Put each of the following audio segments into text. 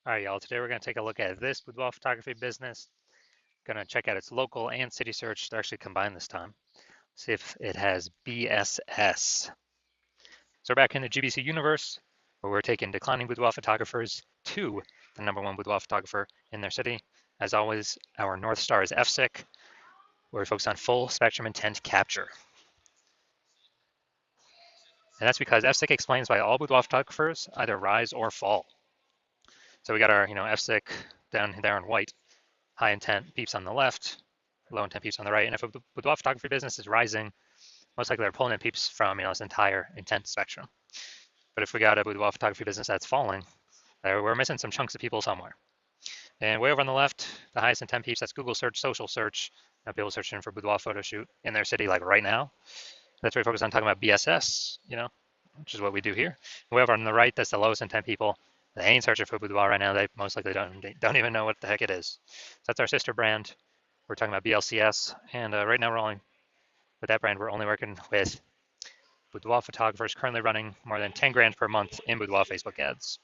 All right, y'all. Today we're going to take a look at this boudoir photography business. Going to check out its local and city search. They're actually combined this time. See if it has BSS. So we're back in the GBC universe, where we're taking declining boudoir photographers to the #1 boudoir photographer in their city. As always, our North Star is FSIC, where we focus on full spectrum intent capture. And that's because FSIC explains why all boudoir photographers either rise or fall. So we got our, FSIC down there in white. High intent peeps on the left, low intent peeps on the right. And if a boudoir photography business is rising, most likely they're pulling in peeps from this entire intent spectrum. But if we got a boudoir photography business that's falling, we're missing some chunks of people somewhere. And way over on the left, the highest intent peeps, that's Google search, social search. People searching for boudoir photo shoot in their city, like right now. That's where we focus on talking about BSS, which is what we do here. And way over on the right, that's the lowest intent people. They ain't searching for boudoir right now. They most likely don't even know what the heck it is. So that's our sister brand. We're talking about BLCS, and right now with that brand, we're only working with boudoir photographers currently running more than 10 grand per month in boudoir Facebook ads.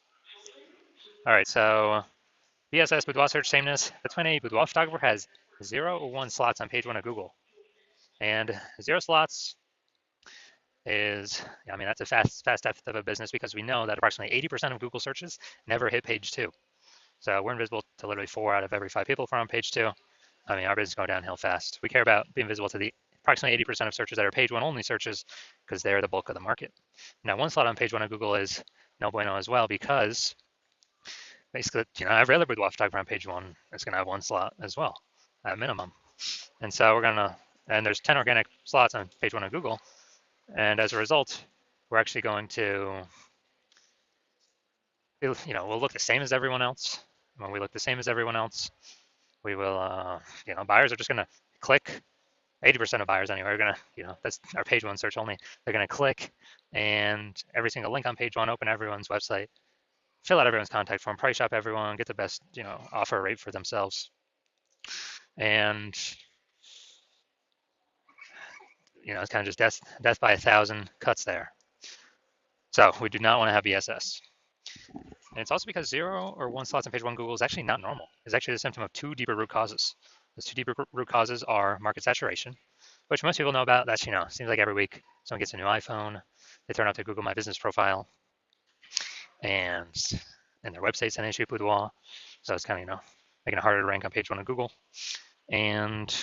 All right, so BSS boudoir search sameness. That's when a boudoir photographer has 0 or 1 slots on page 1 of Google, and 0 slots is, that's a fast death of a business because we know that approximately 80% of Google searches never hit page 2. So we're invisible to literally 4 out of every 5 people from page 2. Our business is going downhill fast. We care about being visible to the approximately 80% of searches that are page 1 only searches because they're the bulk of the market. Now, 1 slot on page 1 of Google is no bueno as well because basically, every other boudoir photographer on page 1 is going to have 1 slot as well at minimum. And so and there's 10 organic slots on page 1 of Google. And as a result, we're actually going to, we'll look the same as everyone else. When we look the same as everyone else, we will, buyers are just going to click. 80% of buyers anyway are going to, that's our page 1 search only. They're going to click and every single link on page 1, open everyone's website, fill out everyone's contact form, price shop everyone, get the best, offer rate for themselves. And, it's kind of just death by 1,000 cuts there. So we do not want to have BSS. And it's also because 0 or 1 slots on page 1 Google is actually not normal. It's actually the symptom of 2 deeper root causes. Those 2 deeper root causes are market saturation, which most people know about. That's, seems like every week someone gets a new iPhone, they turn up their Google My Business profile, and their website's an issue boudoir. So it's kind of, making it harder to rank on page 1 of Google. And,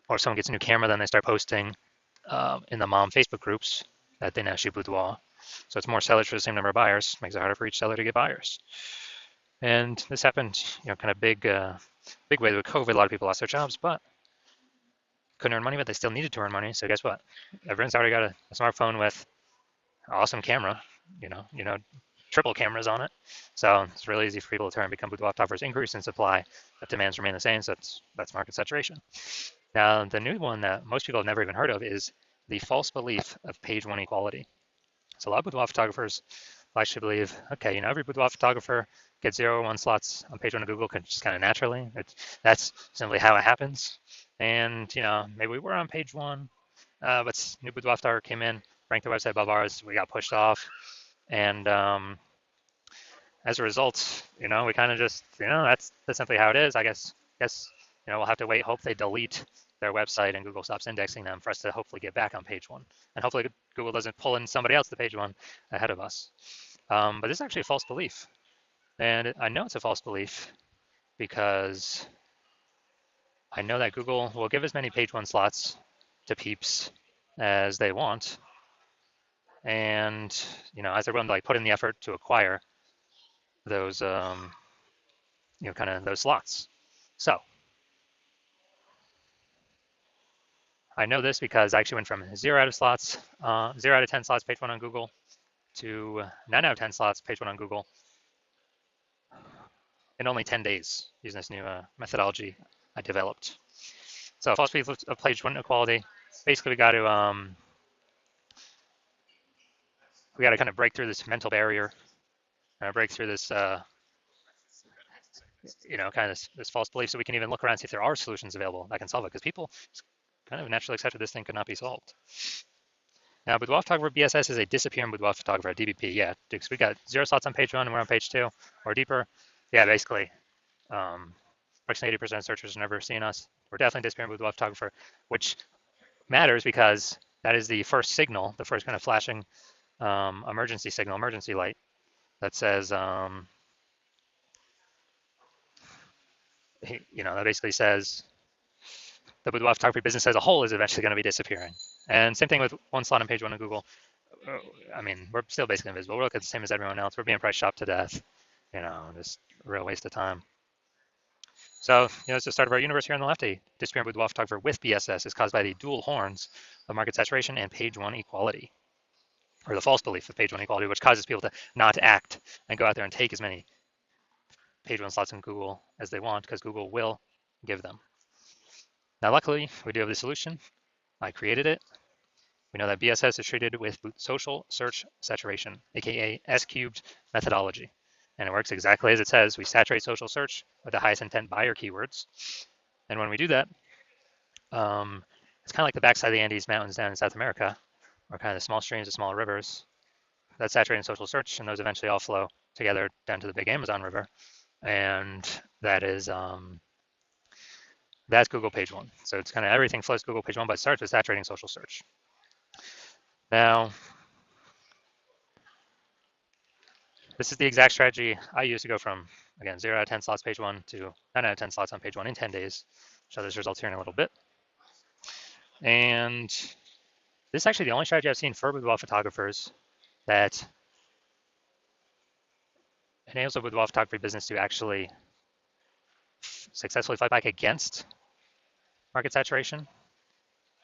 or someone gets a new camera, then they start posting in the mom Facebook groups that they now shoot boudoir. So it's more sellers for the same number of buyers, makes it harder for each seller to get buyers. And this happened, kind of big way with COVID. A lot of people lost their jobs, but couldn't earn money, but they still needed to earn money. So guess what? Everyone's already got a smartphone with an awesome camera, triple cameras on it. So it's really easy for people to turn and become boudoir photographers. Increase in supply, but demands remain the same. So that's market saturation. Now, the new one that most people have never even heard of is the false belief of page 1 equality. So a lot of boudoir photographers actually believe, okay, every boudoir photographer gets 0 or 1 slots on page 1 of Google just kind of naturally. That's simply how it happens. And, maybe we were on page 1, but new boudoir photographer came in, ranked the website above ours, we got pushed off. And as a result, we kind of just, that's simply how it is. I guess, we'll have to wait, hope they delete their website and Google stops indexing them for us to hopefully get back on page 1. And hopefully Google doesn't pull in somebody else to page 1 ahead of us. But this is actually a false belief. And I know it's a false belief because I know that Google will give as many page 1 slots to peeps as they want. And, as they're willing to put in the effort to acquire those, kind of those slots. So I know this because I actually went from 0 out of 10 slots page 1 on Google to 9 out of 10 slots page 1 on Google in only 10 days using this new methodology I developed. So false belief of page 1 equality. Basically, we got to kind of break through this mental barrier, break through this kind of this false belief, so we can even look around and see if there are solutions available that can solve it, because people kind of naturally accepted this thing could not be solved. Now, Boudoir Photographer BSS is a disappearing Boudoir Photographer, DBP. Yeah, because we got 0 slots on page 1 and we're on page 2 or deeper. Yeah, basically, approximately 80% of searchers are never seeing us. We're definitely disappearing Boudoir Photographer, which matters because that is the first signal, the first kind of flashing emergency signal, emergency light that says, that basically says the boudoir photography business as a whole is eventually going to be disappearing. And same thing with 1 slot on page 1 of Google. I mean, we're still basically invisible. We're looking the same as everyone else. We're being price shopped to death. Just a real waste of time. So, it's the start of our universe here on the left. A disappearing boudoir photographer with BSS is caused by the dual horns of market saturation and page 1 equality, or the false belief of page 1 equality, which causes people to not act and go out there and take as many page 1 slots in Google as they want, because Google will give them. Now, luckily, we do have the solution. I created it. We know that BSS is treated with social search saturation, aka S-cubed methodology. And it works exactly as it says. We saturate social search with the highest intent buyer keywords. And when we do that, it's kind of like the backside of the Andes Mountains down in South America, or kind of the small streams, the small rivers. That's saturating social search, and those eventually all flow together down to the big Amazon River. And that is that's Google page 1. So it's kind of everything flows to Google page 1, but it starts with saturating social search. Now, this is the exact strategy I use to go from, again, 0 out of 10 slots page 1 to 9 out of 10 slots on page 1 in 10 days. Show those results here in a little bit. And this is actually the only strategy I've seen for boudoir photographers that enables a boudoir photography business to actually successfully fight back against market saturation,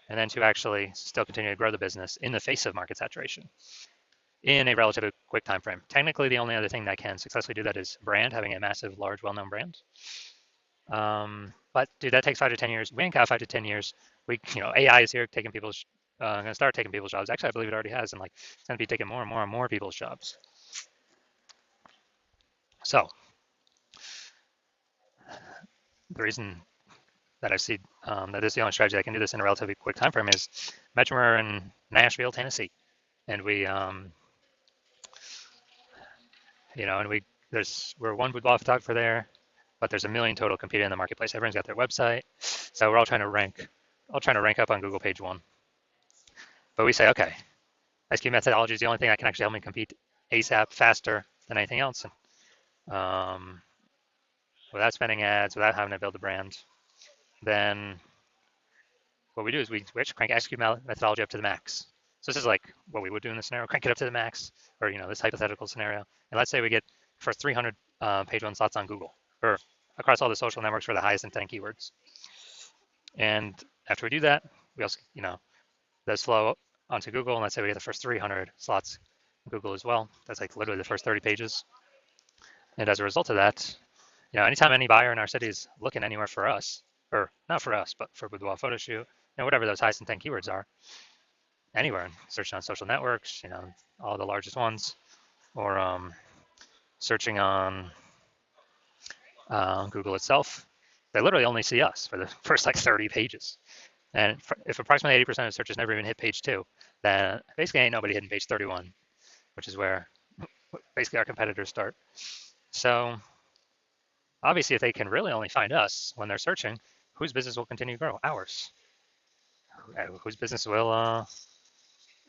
and then to actually still continue to grow the business in the face of market saturation in a relatively quick time frame. Technically, the only other thing that can successfully do that is brand, having a massive, large, well-known brand. But dude, that takes 5 to 10 years. We ain't got 5 to 10 years. AI is here taking people's, going to start taking people's jobs. Actually, I believe it already has, and it's going to be taking more and more and more people's jobs. So the reason that I see that is the only strategy that can do this in a relatively quick time frame is imagine we're in Nashville, Tennessee, and we're one boudoir photographer there, but there's a million total competing in the marketplace. Everyone's got their website, so we're all trying to rank up on Google page 1. But we say, okay, SQ methodology is the only thing that can actually help me compete ASAP, faster than anything else, without spending ads, without having to build a brand. Then what we do is we crank SQ methodology up to the max. So this is like what we would do in this scenario, crank it up to the max, or this hypothetical scenario. And let's say we get for 300 page 1 slots on Google, or across all the social networks for the highest intent keywords. And after we do that, we also, those flow onto Google, and let's say we get the first 300 slots on Google as well. That's like literally the first 30 pages. And as a result of that, anytime any buyer in our city is looking anywhere for us, or not for us, but for boudoir photo shoot, whatever those highest intent keywords are, anywhere, searching on social networks, all the largest ones, or searching on Google itself, they literally only see us for the first 30 pages. And if approximately 80% of searches never even hit page 2, then basically ain't nobody hitting page 31, which is where basically our competitors start. So obviously, if they can really only find us when they're searching, whose business will continue to grow? Ours. Whose business will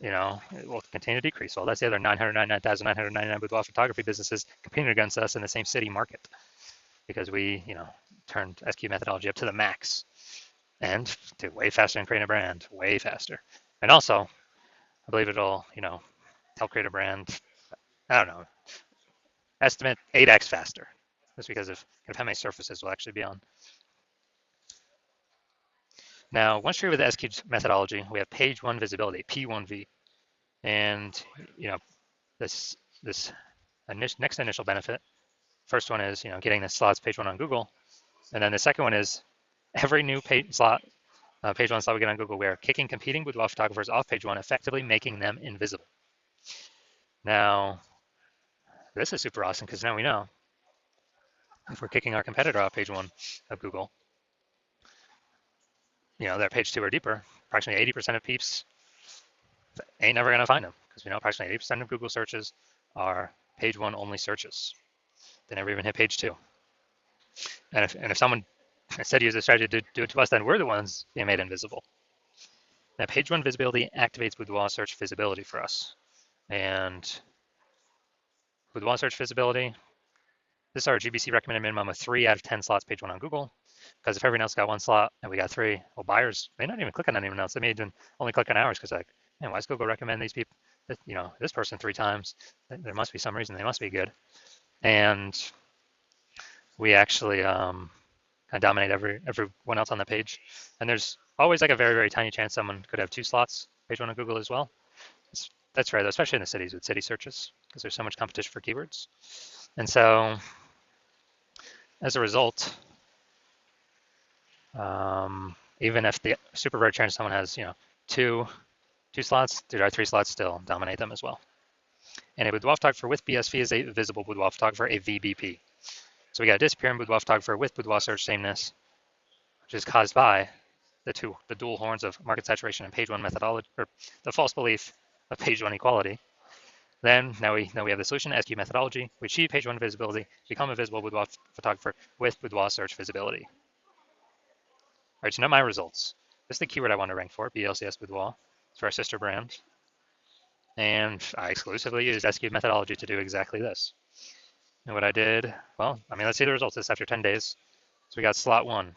will continue to decrease. Well, that's the other 999,999 boudoir photography businesses competing against us in the same city market, because we, turned SQ methodology up to the max and do way faster than creating a brand, way faster. And also, I believe it'll, help create a brand, I don't know, estimate 8x faster, just because of how many surfaces will actually be on. Now, once you're with the SQ methodology, we have page 1 visibility, P1V. And, this next initial benefit, first one is, getting the slots page 1 on Google. And then the second one is every new page 1 slot we get on Google, we are kicking competing boudoir photographers off page 1, effectively making them invisible. Now, this is super awesome because now we know if we're kicking our competitor off page 1 of Google, they're page 2 or deeper, approximately 80% of peeps ain't never going to find them because we know approximately 80% of Google searches are page one only searches. They never even hit page two. And if someone instead uses a strategy to do it to us, then we're the ones being made invisible. Now, page one visibility activates Boudoir search visibility for us. And Boudoir search visibility, this is our GBC recommended minimum of 3 out of 10 slots page one on Google. Because if everyone else got one slot and we got 3, well, buyers may not even click on anyone else. They may even only click on ours because, like, man, why does Google recommend these people, this person 3 times? There must be some reason. They must be good. And we actually kind of dominate everyone else on the page. And there's always like a very, very tiny chance someone could have 2 slots page one on Google as well. That's rare, though, especially in the cities with city searches because there's so much competition for keywords. And so as a result, even if the super rare chance someone has, two slots, there are 3 slots still dominate them as well. And a boudoir photographer with BSV is a visible boudoir photographer, a VBP. So we got a disappearing boudoir photographer with boudoir search sameness, which is caused by the dual horns of market saturation and page one methodology, or the false belief of page one equality. Then now we have the solution, SQ methodology. We achieve page one visibility, become a visible boudoir photographer with boudoir search visibility. All right, so now my results. This is the keyword I want to rank for, BLCS Boudoir. It's for our sister brand. And I exclusively used SQ methodology to do exactly this. And what I did, well, let's see the results. This is after 10 days. So we got slot 1,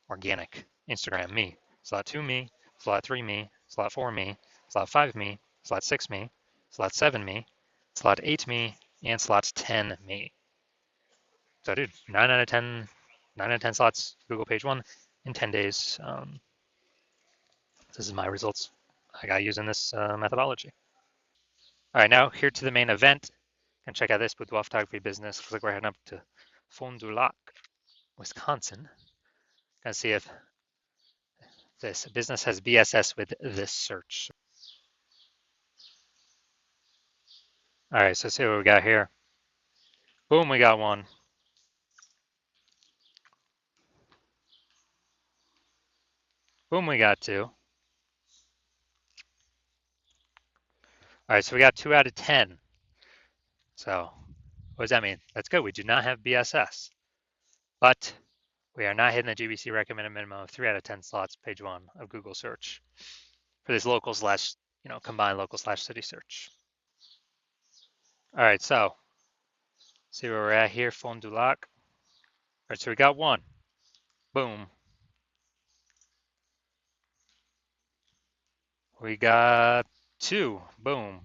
organic, Instagram, me. Slot 2, me. Slot 3, me. Slot 4, me. Slot 5, me. Slot 6, me. Slot 7, me. Slot 8, me. And slot 10, me. So dude, 9 out of 10 slots Google page 1 in 10 days. This is my results I got using this methodology. All right, now here to the main event. And check out this boudoir photography business. Looks like we're heading up to Fond du Lac, Wisconsin. Gonna see if this business has BSS with this search. All right, so see what we got here. Boom, we got 1. Boom, we got 2. All right, so we got 2 out of 10. So what does that mean? That's good. We do not have BSS, but we are not hitting the GBC recommended minimum of 3 out of 10 slots, page 1 of Google search for this local slash, combined local slash city search. All right, so see where we're at here, Fond du Lac. All right, so we got 1. Boom. We got 2. Boom.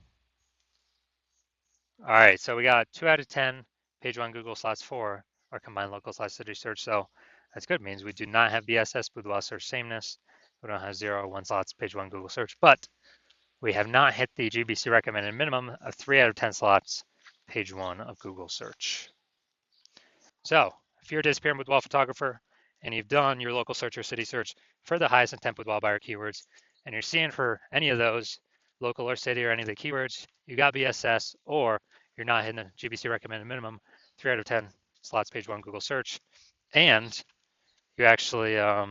All right, so we got 2 out of 10, page 1 Google slots 4, or combined local slash city search. So that's good. It means we do not have BSS, boudoir search sameness. We don't have 0 or 1 slots, page 1 Google search, but we have not hit the GBC recommended minimum of 3 out of 10 slots, page 1 of Google search. So if you're a disappearing boudoir photographer and you've done your local search or city search for the highest intent boudoir buyer keywords, and you're seeing for any of those, local or city or any of the keywords, you got BSS, or you're not hitting the GBC recommended minimum, 3 out of 10 slots, page 1 Google search, and you actually you're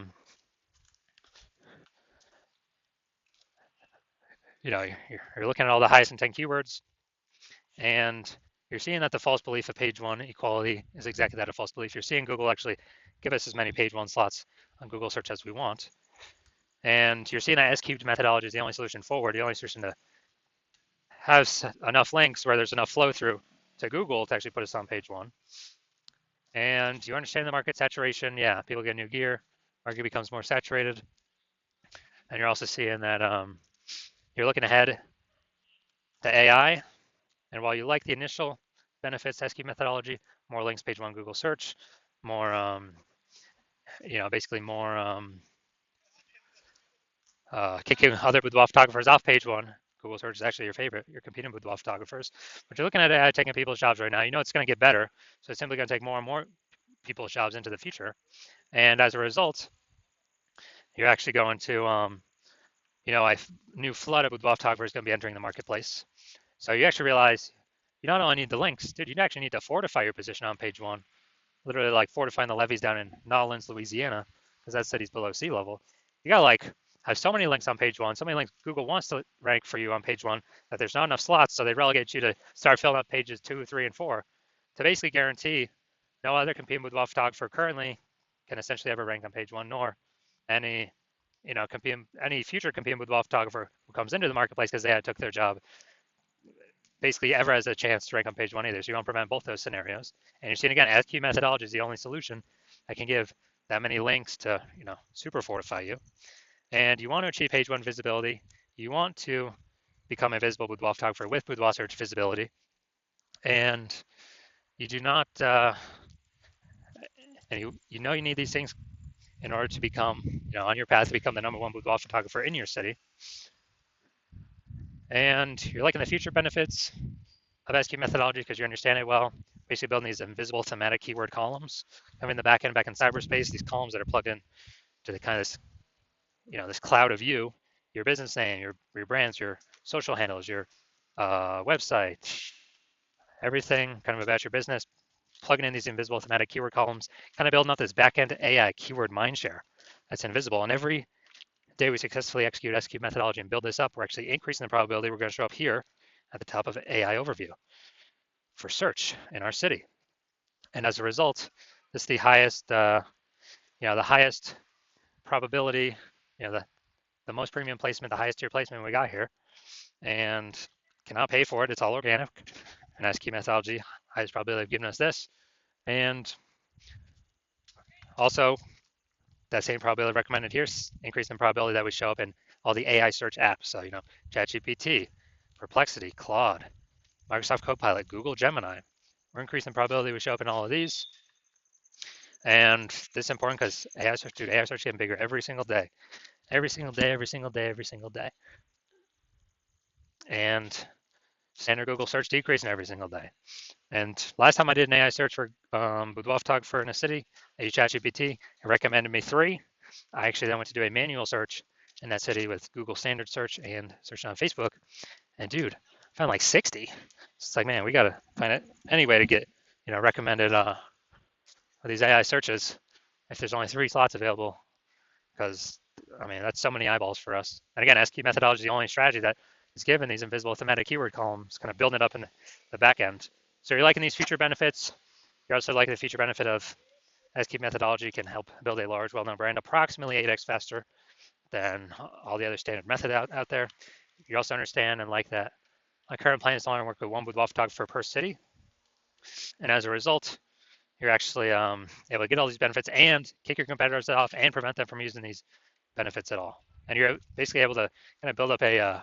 looking at all the highest intent keywords, and you're seeing that the false belief of page 1 equality is exactly that, a false belief. You're seeing Google actually give us as many page 1 slots on Google search as we want. And you're seeing that S-cubed methodology is the only solution forward, the only solution to have enough links where there's enough flow through to Google to actually put us on page 1. And you understand the market saturation. Yeah, people get new gear, market becomes more saturated. And you're also seeing that you're looking ahead to AI. And while you like the initial benefits, SQ methodology, more links, page 1 Google search, more, basically more kicking other boudoir photographers off page 1. Google search is actually your favorite. You're competing with boudoir photographers. But you're looking at AI taking people's jobs right now. You know it's going to get better. So it's simply going to take more and more people's jobs into the future. And as a result, you're actually going to, a new flood of boudoir photographers going to be entering the marketplace. So you actually realize you not only need the links, dude, you actually need to fortify your position on page 1. Literally like fortifying the levees down in Nolens, Louisiana, because that city's below sea level. You got to have so many links on page one, so many links Google wants to rank for you on page one, that there's not enough slots, so they relegate you to start filling up pages 2, 3, and 4 to basically guarantee no other competing boudoir photographer currently can essentially ever rank on page one, nor any any future competing boudoir photographer who comes into the marketplace because they took their job basically ever has a chance to rank on page one either. So you want to prevent both those scenarios. And you're seeing again, SQ methodology is the only solution that can give that many links to super fortify you. And you want to achieve page one visibility. You want to become a visible boudoir photographer with boudoir search visibility. And you do not, and you know you need these things in order to become, on your path to become the #1 boudoir photographer in your city. And you're liking the future benefits of SQ methodology because you understand it well. Basically building these invisible thematic keyword columns, having the back end back in cyberspace, these columns that are plugged in to the kind of this, this cloud of you, your business name, your brands, your social handles, your website, everything kind of about your business, plugging in these invisible thematic keyword columns, kind of building up this back-end AI keyword mindshare that's invisible. And every day we successfully execute SQ methodology and build this up, we're actually increasing the probability we're going to show up here at the top of AI overview for search in our city. And as a result, this is the highest, the highest probability, the most premium placement, the highest tier placement we got here, and cannot pay for it. It's all organic. And SQ methodology, highest probability of giving us this. And also, that same probability recommended here, increase in probability that we show up in all the AI search apps. So, ChatGPT, Perplexity, Claude, Microsoft Copilot, Google Gemini. We're increasing probability we show up in all of these. And this is important because AI search getting bigger every single day. Every single day, every single day, every single day. And standard Google search decreasing every single day. And last time I did an AI search for boudoir photographer in a city, I used ChatGPT. It recommended me 3. I actually then went to do a manual search in that city with Google standard search and searching on Facebook. And dude, I found like 60. It's like, man, we got to find any way to get, recommended these AI searches if there's only 3 slots available. Because, that's so many eyeballs for us. And again, SQ methodology is the only strategy that is given these invisible thematic keyword columns, kind of building it up in the back end. So you're liking these feature benefits. You're also liking the feature benefit of SQ methodology can help build a large, well-known brand approximately 8x faster than all the other standard methods out there. You also understand and like that my current plan is to only work with one boudoir photographer per city. And as a result, you're actually able to get all these benefits and kick your competitors off and prevent them from using these benefits at all. And you're basically able to kind of build up a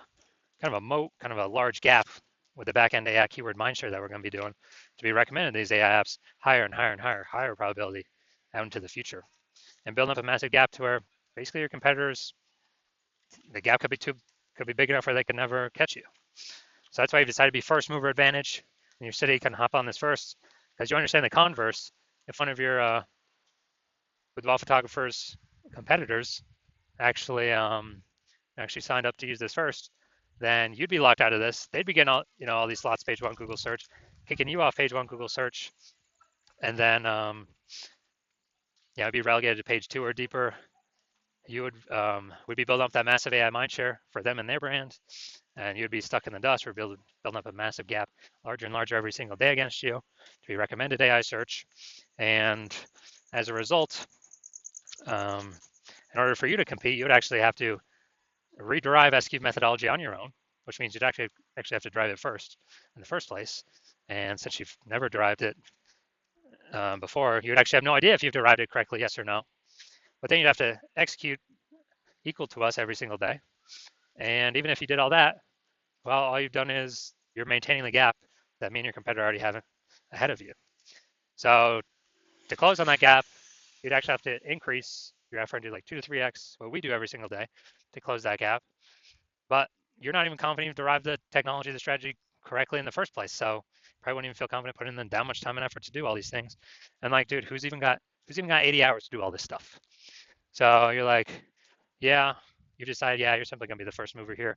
kind of a moat, kind of a large gap with the back-end AI keyword mindshare that we're going to be doing to be recommended these AI apps higher and higher and higher probability out into the future. And building up a massive gap to where basically your competitors, the gap could be big enough where they could never catch you. So that's why you've decided to be first mover advantage. And your city can hop on this first because you understand the converse. If one of your boudoir photographers competitors actually signed up to use this first, then you'd be locked out of this. They'd be getting all these slots page one Google search, kicking you off page one Google search, and then be relegated to page 2 or deeper. You would be building up that massive AI mindshare for them and their brand, and you'd be stuck in the dust. We're building up a massive gap, larger and larger every single day against you to be recommended AI search. And as a result, in order for you to compete, you would actually have to rederive SQ methodology on your own, which means you'd actually have to drive it first in the first place. And since you've never derived it before, you would actually have no idea if you've derived it correctly, yes or no. But then you'd have to execute equal to us every single day. And even if you did all that, well, all you've done is you're maintaining the gap that me and your competitor already have ahead of you. So to close on that gap, you'd actually have to increase your effort and do like 2 to 3x what we do every single day to close that gap. But you're not even confident you've derived the technology, the strategy correctly in the first place. So probably wouldn't even feel confident putting in that much time and effort to do all these things. And like, dude, who's even got 80 hours to do all this stuff? So you're like, yeah, you decide, yeah, you're simply gonna be the first mover here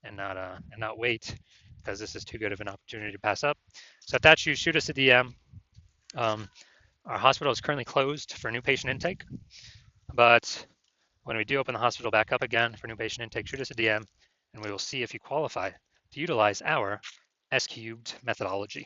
and not wait because this is too good of an opportunity to pass up. So if that's you, shoot us a DM. Our hospital is currently closed for new patient intake, but When we do open the hospital back up again for new patient intake, shoot us a DM, and we will see if you qualify to utilize our S cubed methodology.